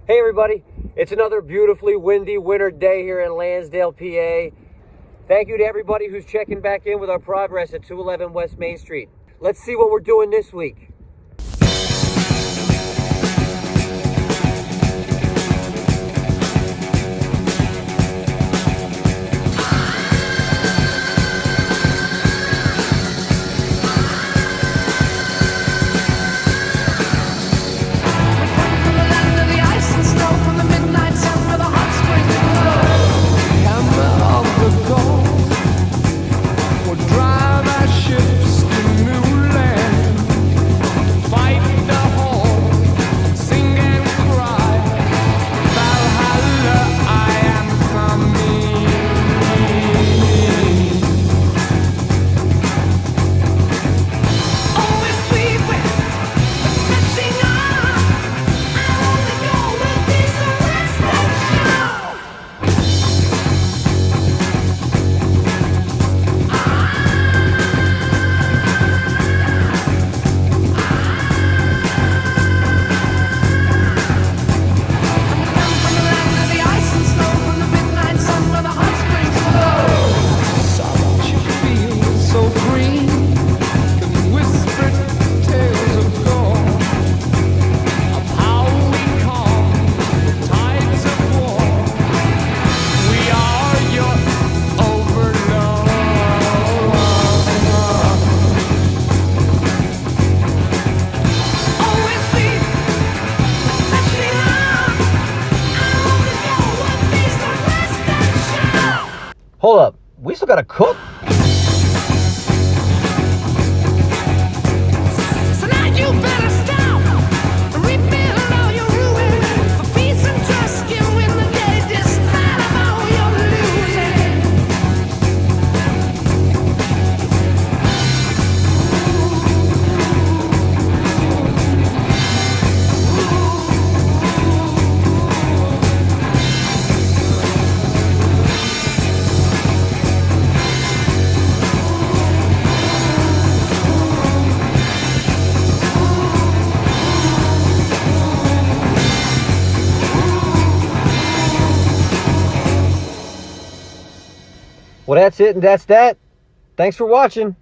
Hey everybody, it's another beautifully windy winter day here in Lansdale, PA. Thank you to everybody who's checking back in with our progress at 211 West Main Street. Let's see what we're doing this week. Hold up, we still gotta cook? So now you better stop, rebuild all your ruins, for peace and trust you in the day, despite of all your losing. Well, that's it and that's that. Thanks for watching.